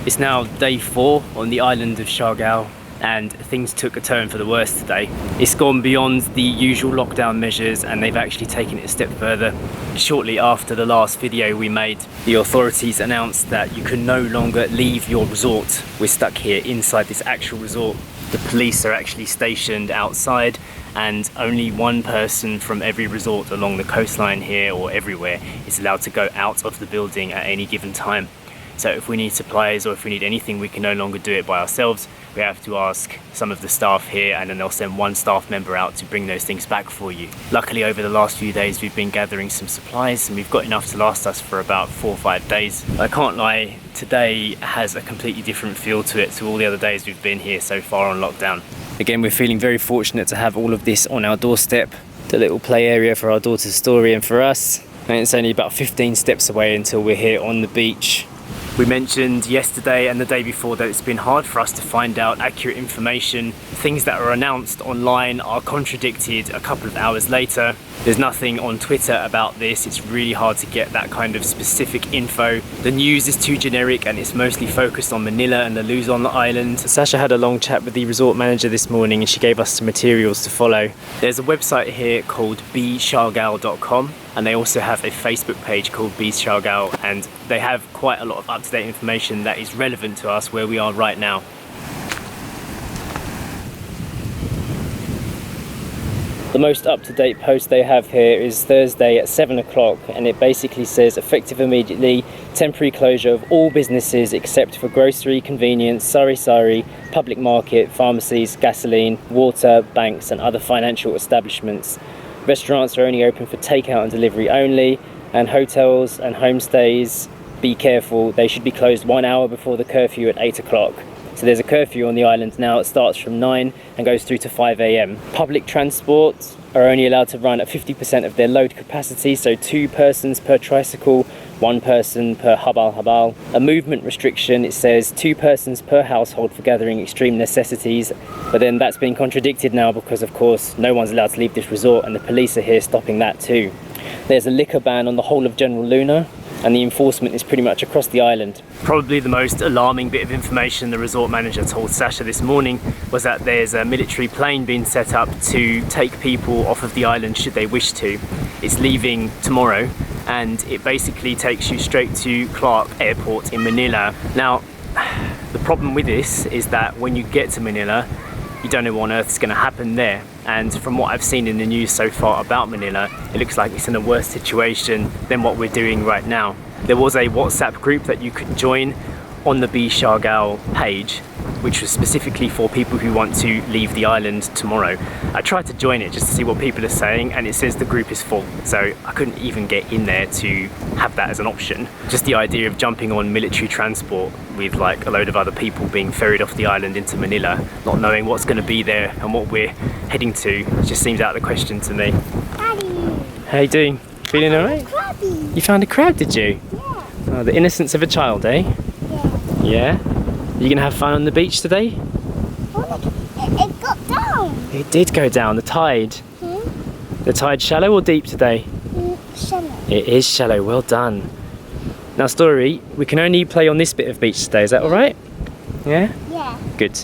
It's now day 4 on the island of Siargao, and things took a turn for the worse today. It's gone beyond the usual lockdown measures, and they've actually taken it a step further. Shortly after the last video we made, the authorities announced that you can no longer leave your resort. We're stuck here inside this actual resort. The police are actually stationed outside, and only one person from every resort along the coastline here or everywhere is allowed to go out of the building at any given time. So if we need supplies or if we need anything, we can no longer do it by ourselves. We have to ask some of the staff here, and then they'll send one staff member out to bring those things back for you. Luckily, over the last few days, we've been gathering some supplies, and we've got enough to last us for about 4 or 5 days. I can't lie, today has a completely different feel to it to all the other days we've been here so far on lockdown. Again, we're feeling very fortunate to have all of this on our doorstep. The little play area for our daughter's story and for us. And it's only about 15 steps away until we're here on the beach. We mentioned yesterday and the day before that it's been hard for us to find out accurate information. Things that are announced online are contradicted a couple of hours later. There's nothing on Twitter about this. It's really hard to get that kind of specific info. The news is too generic, and it's mostly focused on Manila and the Luzon island. Sasha had a long chat with the resort manager this morning, and she gave us some materials to follow. There's a website here called besiargao.com, and they also have a Facebook page called Siargao, and they have quite a lot of up-to-date information that is relevant to us where we are right now. The most up-to-date post they have here is Thursday at 7 o'clock, and it basically says effective immediately, temporary closure of all businesses except for grocery, convenience, sari-sari, public market, pharmacies, gasoline, water, banks and other financial establishments. Restaurants are only open for takeout and delivery only, and hotels and homestays, be careful, they should be closed 1 hour before the curfew at 8 o'clock. So there's a curfew on the island now. It starts from 9 and goes through to 5 AM. Public transport are only allowed to run at 50% of their load capacity, so 2 persons per tricycle, 1 person per habal. A movement restriction, it says 2 persons per household for gathering extreme necessities, but then that's been contradicted now because of course no one's allowed to leave this resort, and the police are here stopping that too. There's a liquor ban on the whole of General Luna, and the enforcement is pretty much across the island. Probably the most alarming bit of information the resort manager told Sasha this morning was that there's a military plane being set up to take people off of the island should they wish to. It's leaving tomorrow, and it basically takes you straight to Clark Airport in Manila. Now, the problem with this is that when you get to Manila, you don't know what on earth is going to happen there. And from what I've seen in the news so far about Manila, it looks like it's in a worse situation than what we're doing right now. There was a WhatsApp group that you could join on the Siargao page, which was specifically for people who want to leave the island tomorrow. I tried to join it just to see what people are saying, and it says the group is full, so I couldn't even get in there to have that as an option. Just the idea of jumping on military transport with like a load of other people being ferried off the island into Manila, not knowing what's going to be there and what we're heading to, just seems out of the question to me. Daddy! How you doing? Feeling alright? You found a crab, did you? Yeah. Oh, the innocence of a child, eh? Yeah. Yeah? You gonna have fun on the beach today? Oh, look, it got down. It did go down, the tide. The tide shallow or deep today? Shallow. It is shallow, well done. Now Story, we can only play on this bit of beach today, is that alright? Yeah? Yeah. Good.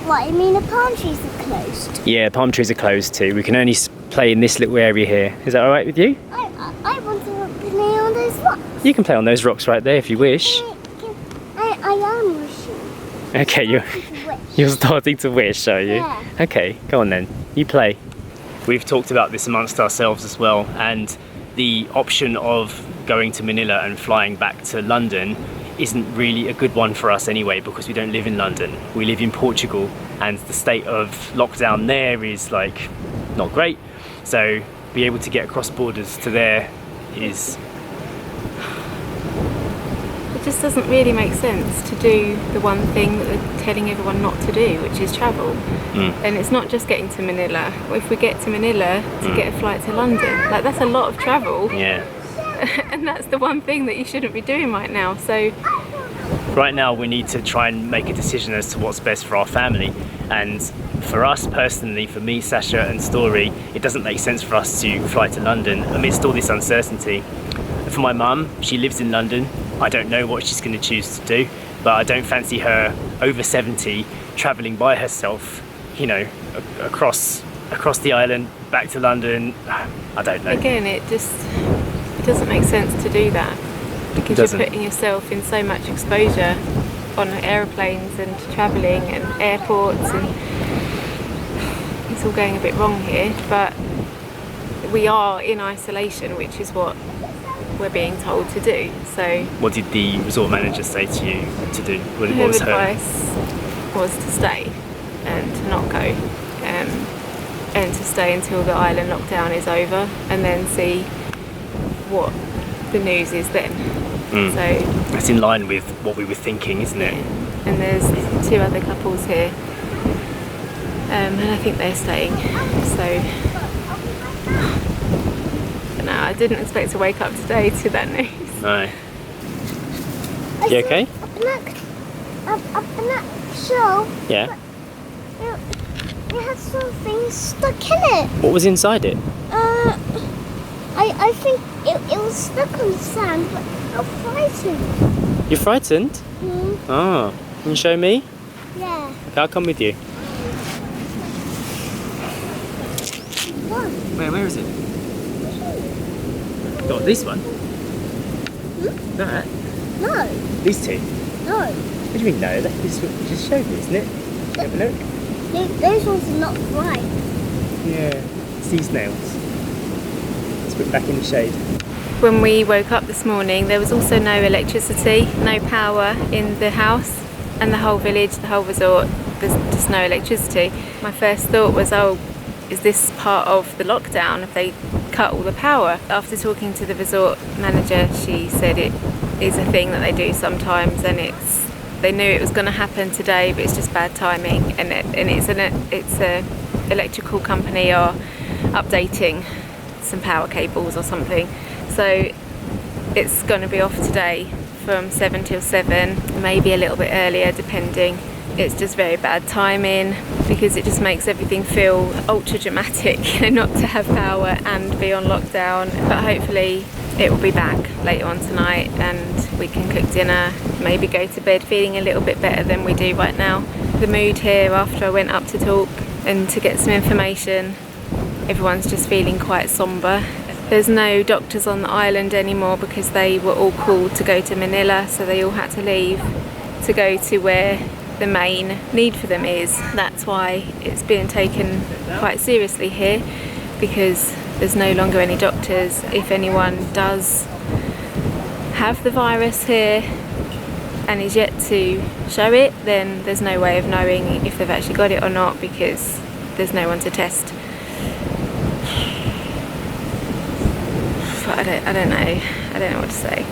What, you mean the palm trees are closed? Yeah, palm trees are closed too. We can only play in this little area here. Is that alright with you? I want to play on those rocks. You can play on those rocks right there if you wish. I am wishing. Okay, you're starting to wish, are you? Yeah. Okay, go on then. You play. We've talked about this amongst ourselves as well, and the option of going to Manila and flying back to London isn't really a good one for us anyway, because we don't live in London. We live in Portugal, and the state of lockdown there is like not great. So be able to get across borders to there is... It just doesn't really make sense to do the one thing that they're telling everyone not to do, which is travel. And it's not just getting to Manila. If we get to Manila to get a flight to London, like that's a lot of travel. Yeah. And that's the one thing that you shouldn't be doing right now. So right now we need to try and make a decision as to what's best for our family, and for us personally, for me, Sasha and Story, it doesn't make sense for us to fly to London amidst all this uncertainty. For my mum, she lives in London. I don't know what she's going to choose to do, but I don't fancy her over 70 travelling by herself, you know, across the island back to London. I don't know. Again, it doesn't make sense to do that, because you're putting yourself in so much exposure on aeroplanes and travelling and airports, and it's all going a bit wrong here. But we are in isolation, which is what we're being told to do. So what did the resort manager say to you to do? What was her advice? Was to stay and to not go, and to stay until the island lockdown is over, and then see what the news is then. So that's in line with what we were thinking, isn't it? And there's 2 other couples here, and I think they're staying. So no, I didn't expect to wake up today to that news. No. You okay? Up in that show. Yeah. It had something stuck in it. What was inside it? I think it was stuck on the sand, but I'm frightened. You're frightened? Oh, can you show me? Yeah. Okay, I'll come with you. What? Where is it? Got this one? That? No. These 2? No. What do you mean no? That is what you just showed me, isn't it? Have a look. Those ones are not right. Yeah, it's these nails. Let's put it back in the shade. When we woke up this morning, there was also no electricity, no power in the house, and the whole village, the whole resort, there's just no electricity. My first thought was, oh, is this part of the lockdown? Have they cut all the power? After talking to the resort manager, she said it is a thing that they do sometimes, and they knew it was going to happen today, but it's just bad timing, and it's a electrical company are updating some power cables or something, so it's going to be off today from 7 till 7, maybe a little bit earlier depending. It's just very bad timing, because it just makes everything feel ultra dramatic, not to have power and be on lockdown. But hopefully it will be back later on tonight, and we can cook dinner, maybe go to bed feeling a little bit better than we do right now. The mood here after I went up to talk and to get some information, everyone's just feeling quite sombre. There's no doctors on the island anymore because they were all called to go to Manila, so they all had to leave to go to where the main need for them is. That's why it's being taken quite seriously here, because there's no longer any doctors. If anyone does have the virus here and is yet to show it, then there's no way of knowing if they've actually got it or not, because there's no one to test. But I don't know what to say.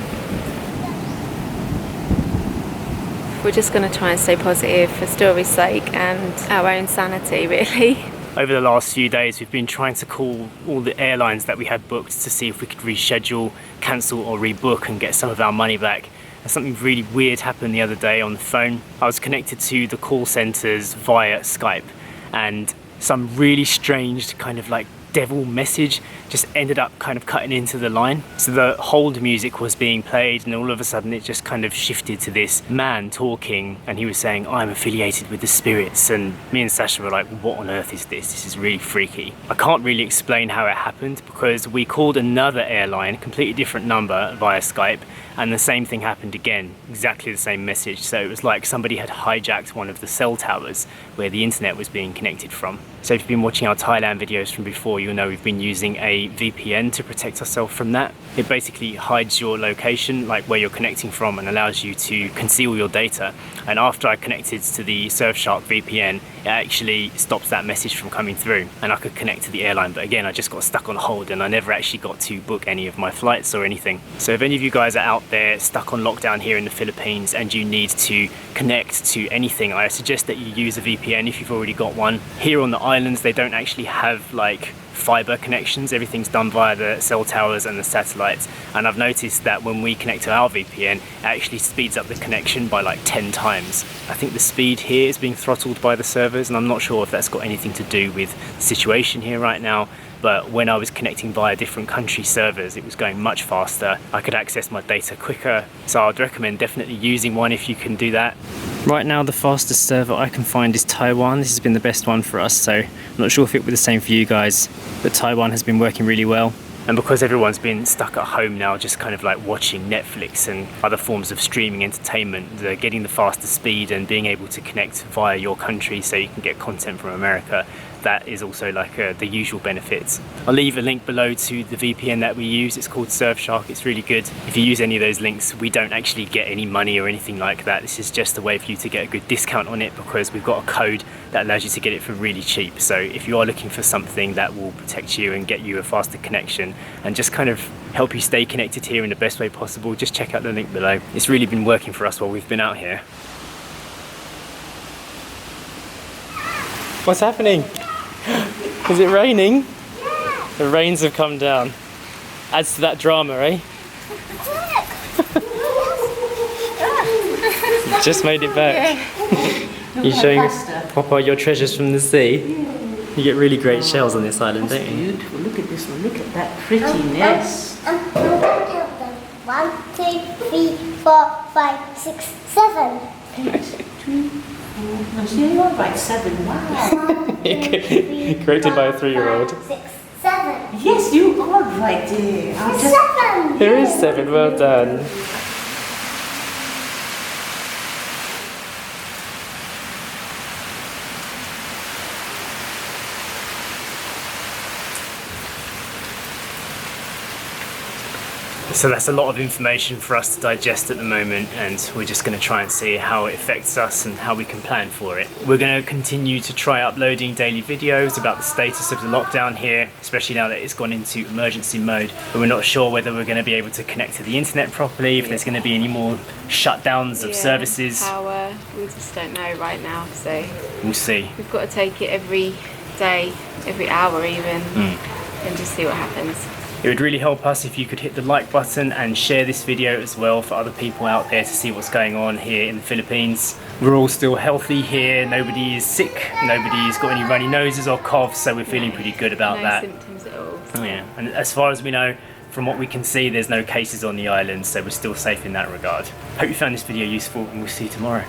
We're just going to try and stay positive for story's sake and our own sanity, really. Over the last few days, we've been trying to call all the airlines that we had booked to see if we could reschedule, cancel or rebook and get some of our money back. And something really weird happened the other day on the phone. I was connected to the call centres via Skype, and some really strange kind of like devil message just ended up kind of cutting into the line. So the hold music was being played, and all of a sudden it just kind of shifted to this man talking, and he was saying, I'm affiliated with the spirits, and me and Sasha were like, what on earth is this? This is really freaky. I can't really explain how it happened, because we called another airline, completely different number via Skype, and the same thing happened again, exactly the same message. So it was like somebody had hijacked one of the cell towers where the internet was being connected from. So if you've been watching our Thailand videos from before, you'll know we've been using a VPN to protect ourselves from that. It basically hides your location, like where you're connecting from, and allows you to conceal your data. And after I connected to the Surfshark VPN, it actually stops that message from coming through, and I could connect to the airline. But again, I just got stuck on hold, and I never actually got to book any of my flights or anything. So if any of you guys are out there stuck on lockdown here in the Philippines and you need to connect to anything, I suggest that you use a VPN if you've already got one. Here on the islands, they don't actually have like fiber connections. Everything's done via the cell towers and the satellites, and I've noticed that when we connect to our VPN, it actually speeds up the connection by like 10 times. I think the speed here is being throttled by the servers, and I'm not sure if that's got anything to do with the situation here right now, but when I was connecting via different country servers, it was going much faster. I could access my data quicker, so I'd recommend definitely using one if you can do that. Right now the fastest server I can find is Taiwan. This has been the best one for us, so I'm not sure if it will be the same for you guys, but Taiwan has been working really well. And because everyone's been stuck at home now, just kind of like watching Netflix and other forms of streaming entertainment, getting the faster speed and being able to connect via your country so you can get content from America, that is also like the usual benefits. I'll leave a link below to the VPN that we use. It's called Surfshark. It's really good. If you use any of those links, we don't actually get any money or anything like that. This is just a way for you to get a good discount on it because we've got a code that allows you to get it for really cheap. So if you are looking for something that will protect you and get you a faster connection and just kind of help you stay connected here in the best way possible, just check out the link below. It's really been working for us while we've been out here. What's happening? Is it raining? Yeah. The rains have come down. Adds to that drama, eh? Just made it back. Yeah. You're showing Papa your treasures from the sea? Yeah. You get really great shells on this island, don't you? Beautiful. Look at this one. Look at that prettiness. 1, 2, 3, 4, 5, 6, 7. 2, 4. No, see, you're right. 7. Wow. Corrected by a 3-year-old. 6, 7. Yes, you are right there. It's 7. There is 7. Well done. So that's a lot of information for us to digest at the moment, and we're just going to try and see how it affects us and how we can plan for it. We're going to continue to try uploading daily videos about the status of the lockdown here, especially now that it's gone into emergency mode. But we're not sure whether we're going to be able to connect to the internet properly, if there's going to be any more shutdowns of services. Power, we just don't know right now, so we'll see. We've got to take it every day, every hour even, and just see what happens. It would really help us if you could hit the like button and share this video as well for other people out there to see what's going on here in the Philippines. We're all still healthy here, nobody is sick, nobody's got any runny noses or coughs, so we're feeling pretty good about that. No symptoms at all. Oh yeah, and as far as we know, from what we can see, there's no cases on the island, so we're still safe in that regard. Hope you found this video useful, and we'll see you tomorrow.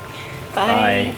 Bye. Bye.